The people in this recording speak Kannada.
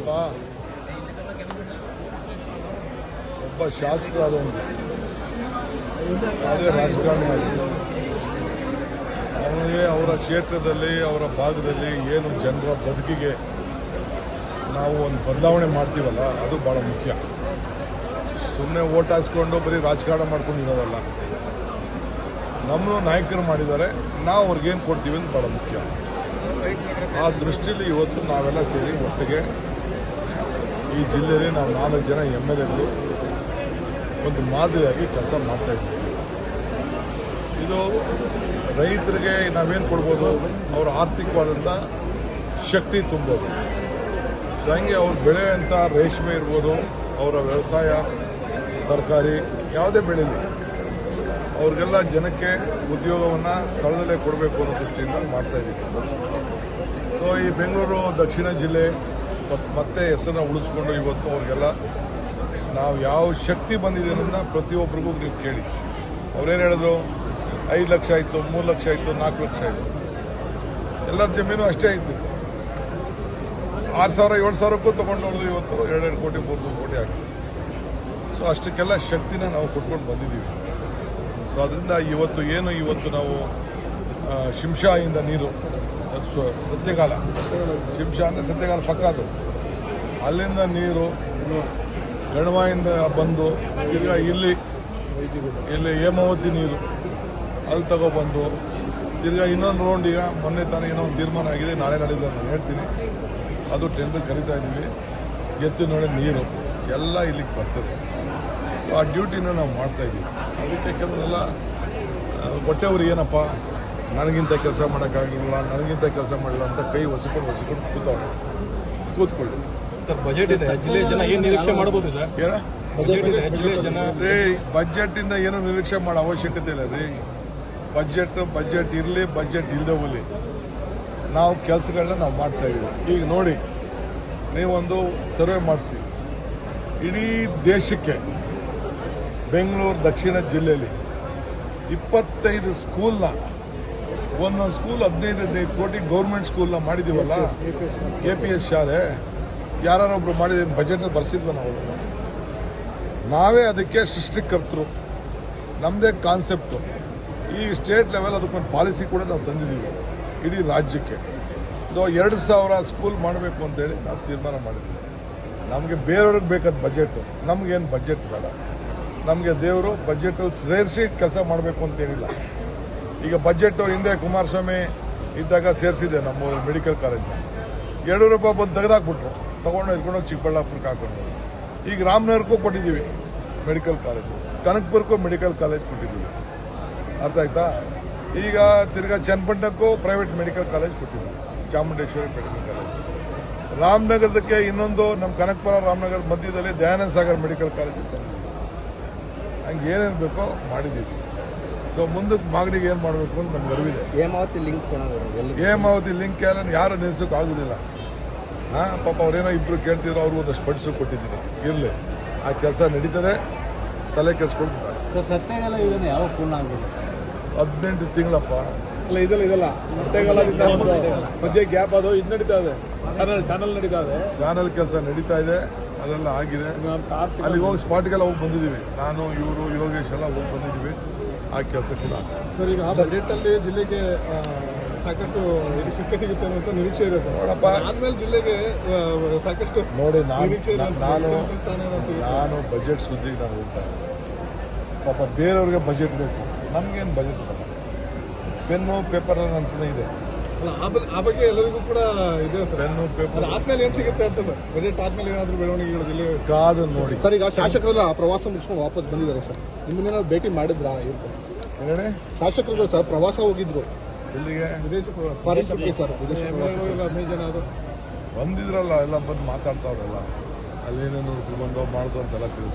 ನೋಡಪ್ಪ, ಒಬ್ಬ ಶಾಸಕರಾದವನು ಯಾವುದೇ ರಾಜಕಾರಣಿ ಆಗಲಿ, ಅವನಿಗೆ ಅವರ ಕ್ಷೇತ್ರದಲ್ಲಿ ಅವರ ಭಾಗದಲ್ಲಿ ಏನು ಜನರ ಬದುಕಿಗೆ ನಾವು ಒಂದು ಬದಲಾವಣೆ ಮಾಡ್ತೀವಲ್ಲ, ಅದು ಭಾಳ ಮುಖ್ಯ. ಸುಮ್ಮನೆ ಓಟ್ ಹಾಸ್ಕೊಂಡು ಬರೀ ರಾಜಕಾರಣ ಮಾಡ್ಕೊಂಡಿರೋದಲ್ಲ. ನಮ್ಮ ನಾಯಕರು ಮಾಡಿದ್ದಾರೆ, ನಾವು ಅವ್ರಿಗೇನು ಕೊಡ್ತೀವಿ ಅಂತ ಭಾಳ ಮುಖ್ಯ. ಆ ದೃಷ್ಟಿಯಲ್ಲಿ ಇವತ್ತು ನಾವೆಲ್ಲ ಸೇರಿ ಒಟ್ಟಿಗೆ ಈ ಜಿಲ್ಲೆಯಲ್ಲಿ ನಾವು 4 ಜನ MLAಗಳು ಒಂದು ಮಾದರಿಯಾಗಿ ಕೆಲಸ ಮಾಡ್ತಾ ಇದ್ದೀವಿ. ಇದು ರೈತರಿಗೆ ನಾವೇನು ಕೊಡ್ಬೋದು, ಅವರ ಆರ್ಥಿಕವಾದಂಥ ಶಕ್ತಿ ತುಂಬೋದು. ಸೊ ಹಂಗೆ ಅವ್ರು ಬೆಳೆಯುವಂಥ ರೇಷ್ಮೆ ಇರ್ಬೋದು, ಅವರ ವ್ಯವಸಾಯ, ತರಕಾರಿ ಯಾವುದೇ ಬೆಳೀಲಿ, ಅವ್ರಿಗೆಲ್ಲ ಜನಕ್ಕೆ ಉದ್ಯೋಗವನ್ನು ಸ್ಥಳದಲ್ಲೇ ಕೊಡಬೇಕು ಅನ್ನೋ ದೃಷ್ಟಿಯಿಂದ ಮಾಡ್ತಾ ಇದ್ದೀವಿ. ಸೊ ಈ ಬೆಂಗಳೂರು ದಕ್ಷಿಣ ಜಿಲ್ಲೆ ಮತ್ತೆ ಹೆಸರನ್ನ ಉಳಿಸ್ಕೊಂಡು ಇವತ್ತು ಅವ್ರಿಗೆಲ್ಲ ನಾವು ಯಾವ ಶಕ್ತಿ ಬಂದಿದೆ ಅನ್ನೋದನ್ನ ಪ್ರತಿಯೊಬ್ಬರಿಗೂ ನೀವು ಕೇಳಿ. ಅವ್ರೇನು ಹೇಳಿದ್ರು, 5 ಲಕ್ಷ ಆಯಿತು, 3 ಲಕ್ಷ ಆಯಿತು, 4 ಲಕ್ಷ ಆಯಿತು, ಎಲ್ಲರ ಜಮೀನು ಅಷ್ಟೇ ಆಯಿತು. 6,000 7,000ಕ್ಕೂ ತೊಗೊಂಡವ್ರದ್ದು ಇವತ್ತು 2 ಕೋಟಿ 3 ಕೋಟಿ ಆಗಿದೆ. ಸೊ ಅಷ್ಟಕ್ಕೆಲ್ಲ ಶಕ್ತಿನ ನಾವು ಕೊಟ್ಕೊಂಡು ಬಂದಿದ್ದೀವಿ. ಸೊ ಅದರಿಂದ ಇವತ್ತು ನಾವು ಶಿಂಷಾಯಿಂದ ನೀರು, ಸತ್ಯಕಾಲ, ಶಿಂಷಾ ಅಂದರೆ ಸತ್ಯಕಾಲ ಪಕ್ಕ, ಅದು ಅಲ್ಲಿಂದ ನೀರು ಗಣವಾಯಿಂದ ಬಂದು ತಿರ್ಗಾ ಇಲ್ಲಿ ಹೇಮಾವತಿ ನೀರು ಅಲ್ಲಿ ತಗೊಬಂದು ತಿರ್ಗಾ ಇನ್ನೊಂದು ರೌಂಡ್, ಈಗ ಮೊನ್ನೆ ತಾನೇ ಏನೋ ಒಂದು ತೀರ್ಮಾನ ಆಗಿದೆ, ನಾಳೆ ನಾಡಿದ್ದು ನಾನು ಹೇಳ್ತೀನಿ, ಅದು ಟೆಂಡರ್ ಕರೀತಾ ಇದ್ದೀವಿ. ಎತ್ತಿನೊಳಗೆ ನೀರು ಎಲ್ಲ ಇಲ್ಲಿಗೆ ಬರ್ತದೆ. ಸೊ ಆ ಡ್ಯೂಟಿನ ನಾವು ಮಾಡ್ತಾಯಿದ್ದೀವಿ. ಅದಕ್ಕೆ ಕೆಲವರೆಲ್ಲ ಹೊಟ್ಟೆವ್ರು ಏನಪ್ಪ, ನನಗಿಂತ ಕೆಲಸ ಮಾಡೋಕ್ಕಾಗಲಿಲ್ಲ, ನನಗಿಂತ ಕೆಲಸ ಮಾಡಲಿಲ್ಲ ಅಂತ ಕೈ ಒಸಿಕೊಂಡು ಕೂತ್ಕೊಳ್ಳಿ. ಸರ್, ಬಜೆಟ್ ಇದೆ, ಜಿಲ್ಲೆಯ ಜನ ಏನು ನಿರೀಕ್ಷೆ ಮಾಡಬಹುದು ಸರ್? ಏನ ಬಜೆಟ್ ಇದೆ, ಜಿಲ್ಲೆಯ ಜನ ಬಜೆಟಿಂದ ಏನೋ ನಿರೀಕ್ಷೆ ಮಾಡೋ ಅವಶ್ಯಕತೆ ಇಲ್ಲ ರೀ. ಬಜೆಟ್ ಇರಲಿ, ಬಜೆಟ್ ಇಲ್ಲದೆ ಹೋಗಲಿ, ನಾವು ಕೆಲಸಗಳನ್ನ ನಾವು ಮಾಡ್ತಾ ಇದ್ದೀವಿ. ಈಗ ನೋಡಿ, ನೀವೊಂದು ಸರ್ವೆ ಮಾಡಿಸಿ, ಇಡೀ ದೇಶಕ್ಕೆ ಬೆಂಗಳೂರು ದಕ್ಷಿಣ ಜಿಲ್ಲೆಯಲ್ಲಿ 25 ಸ್ಕೂಲ್ನ, ಒಂದೊಂದು ಸ್ಕೂಲ್ 15 ಕೋಟಿ ಗೌರ್ಮೆಂಟ್ ಸ್ಕೂಲ್ನ ಮಾಡಿದೀವಲ್ಲ, KPS ಶಾಲೆ, ಯಾರೊಬ್ರು ಮಾಡಿದ ಬಜೆಟ್ನ ಬರ್ಸಿದ್ವ ನಾವು. ನಾವೇ ಅದಕ್ಕೆ ಸೃಷ್ಟಿಕರ್ತರು, ನಮ್ಮದೇ ಕಾನ್ಸೆಪ್ಟು. ಈ ಸ್ಟೇಟ್ ಲೆವೆಲ್ ಅದಕ್ಕೊಂದು ಪಾಲಿಸಿ ಕೂಡ ನಾವು ತಂದಿದ್ದೀವಿ ಇಡೀ ರಾಜ್ಯಕ್ಕೆ. ಸೊ 2,000 ಸ್ಕೂಲ್ ಮಾಡಬೇಕು ಅಂತೇಳಿ ನಾವು ತೀರ್ಮಾನ ಮಾಡಿದ್ವಿ. ನಮಗೆ ಬೇರೆಯವ್ರಿಗೆ ಬೇಕಾದ ಬಜೆಟು, ನಮಗೇನು ಬಜೆಟ್ ಬೇಡ. ನಮಗೆ ದೇವರು ಬಜೆಟಲ್ಲಿ ಸೇರಿಸಿ ಕೆಲಸ ಮಾಡಬೇಕು ಅಂತೇನಿಲ್ಲ. ಈಗ ಬಜೆಟು ಹಿಂದೆ ಕುಮಾರಸ್ವಾಮಿ ಇದ್ದಾಗ ಸೇರಿಸಿದೆ ನಮ್ಮ ಮೆಡಿಕಲ್ ಕಾಲೇಜ್ನ. 2 ರೂಪಾಯಿ ಬಂದು ತೆಗೆದಾಕ್ಬಿಟ್ರು, ಎತ್ಕೊಂಡೋಗಿ ಚಿಕ್ಕಬಳ್ಳಾಪುರಕ್ಕೆ ಹಾಕೊಂಡು. ಈಗ ರಾಮನಗರಕ್ಕೂ ಕೊಟ್ಟಿದ್ದೀವಿ ಮೆಡಿಕಲ್ ಕಾಲೇಜು, ಕನಕಪುರಕ್ಕೂ ಮೆಡಿಕಲ್ ಕಾಲೇಜ್ ಕೊಟ್ಟಿದ್ದೀವಿ. ಅರ್ಥ ಆಯ್ತಾ? ಈಗ ತಿರ್ಗಾ ಚನ್ನಪಟ್ಟಣಕ್ಕೂ ಪ್ರೈವೇಟ್ ಮೆಡಿಕಲ್ ಕಾಲೇಜ್ ಕೊಟ್ಟಿದ್ದೀವಿ, ಚಾಮುಂಡೇಶ್ವರಿ ಮೆಡಿಕಲ್ ಕಾಲೇಜ್. ರಾಮನಗರದಕ್ಕೆ ಇನ್ನೊಂದು, ನಮ್ಮ ಕನಕಪುರ ರಾಮನಗರ ಮಧ್ಯದಲ್ಲಿ ದಯಾನಂದ ಸಾಗರ್ ಮೆಡಿಕಲ್ ಕಾಲೇಜ್ ಕೊಟ್ಟಿದ್ದೀವಿ. ಹಂಗೆ ಏನೇನು ಬೇಕೋ ಮಾಡಿದ್ದೀವಿ. ಸೊ ಮುಂದಕ್ಕೆ ಮಾಗಡಿಗೆ ಏನು ಮಾಡಬೇಕು ಅಂತ ನಮ್ಗೆ ಅರಿವಿದೆ. ಹೇಮಾವತಿ ಲಿಂಕ್ ಎಲ್ಲ ಯಾರು ನಿಲ್ಸೋಕೆ ಆಗೋದಿಲ್ಲ. ಪಾಪ ಅವ್ರೇನೋ ಇಬ್ಬರು ಕೇಳ್ತಿದ್ರು, ಅವ್ರಿಗೂ ಒಂದಷ್ಟು ಫಂಡ್ಸು ಕೊಟ್ಟಿದ್ದೀನಿ. ಇರಲಿ, ಆ ಕೆಲಸ ನಡೀತದೆ, ತಲೆ ಕೆಡಿಸ್ಕೊಂಡು. ಯಾವ ಪೂರ್ಣ ಆಗಿದೆ? 18 ತಿಂಗಳಪ್ಪ. ಅಲ್ಲ, ಇದಲ್ಲ ಸತ್ಯಕಾಲದಿಂದ ಮಧ್ಯೆ ಗ್ಯಾಪ್ ಅದು ಇದು ನಡೀತಾ ಇದೆ, ಚಾನಲ್ ನಡೀತಾ ಇದೆ, ಚಾನಲ್ ಕೆಲಸ ನಡೀತಾ ಇದೆ, ಅದೆಲ್ಲ ಆಗಿದೆ. ಅಲ್ಲಿಗೆ ಹೋಗಿ ಸ್ಪಾಟ್ಗೆಲ್ಲ ಹೋಗಿ ಬಂದಿದ್ದೀವಿ. ನಾನು, ಇವರು, ಯೋಗೇಶ್ ಎಲ್ಲ ಹೋಗಿ ಬಂದಿದ್ದೀವಿ. ಆ ಕೆಲಸ ಕೂಡ ಸರ್. ಈಗ ಆ ಬಜೆಟಲ್ಲಿ ಜಿಲ್ಲೆಗೆ ಸಾಕಷ್ಟು ಸಿಗುತ್ತೆ ಅನ್ನುವಂಥ ನಿರೀಕ್ಷೆ ಇದೆ ಸರ್. ನೋಡಪ್ಪ, ಆದ್ಮೇಲೆ ಜಿಲ್ಲೆಗೆ ಸಾಕಷ್ಟು ನೋಡಿ, ನಾನು ಬಜೆಟ್ ಸುದ್ದಿಗೆ ನಾನು ಹೋಗ್ತಾ ಇದ್ದೀನಿ. ಪಾಪ ಬೇರೆಯವ್ರಿಗೆ ಬಜೆಟ್ ಬೇಕು, ನಮಗೇನು ಬಜೆಟ್ ಬೇಡ. ಪೆನ್ನು ಪೇಪರ್ ಅಂತಲೇ ಇದೆ. ಅಲ್ಲ, ಆ ಬಗ್ಗೆ ಎಲ್ಲರಿಗೂ ಕೂಡ ಇದೆ ಸರ್. ಪೆನ್ನು ಪೇಪರ್ ಆದ್ಮೇಲೆ ಏನ್ ಸಿಗುತ್ತೆ ಅಂತ ಸರ್? ಬಜೆಟ್ ಆದ್ಮೇಲೆ ಏನಾದರೂ ಬೆಳವಣಿಗೆಗಳು ಜಿಲ್ಲೆ ಕಾದು ನೋಡಿ ಸರ್. ಈಗ ಶಾಸಕರೆಲ್ಲ ಪ್ರವಾಸ ಮುಗಿಸ್ಕೊಂಡು ವಾಪಸ್ ಬಂದಿದ್ದಾರೆ ಸರ್. ನಿಮ್ಮನ್ನೇನಾದ್ರು ಭೇಟಿ ಮಾಡಿದ್ರಾ? ಹೇಳಿ, ಶಾಸಕರುಗಳು ಸರ್ ಪ್ರವಾಸ ಹೋಗಿದ್ರು, ಎಲ್ಲಿಗೆ? ವಿದೇಶ ಪ್ರವಾಸ, ಫಾರಿನ್ ಟ್ರಿಪ್ ಸರ್. ವಿದೇಶ ಪ್ರವಾಸ 15 ಜನ ಅದು ಬಂದಿದ್ರಲ್ಲ, ಎಲ್ಲ ಬಂದು ಮಾತಾಡ್ತಾವ್ರಲ್ಲ, ಅಲ್ಲೇನೇನು ಬಂದೋ ಮಾಡ್ದು ಅಂತೆಲ್ಲ ತಿಳಿಸ್ತಾರೆ.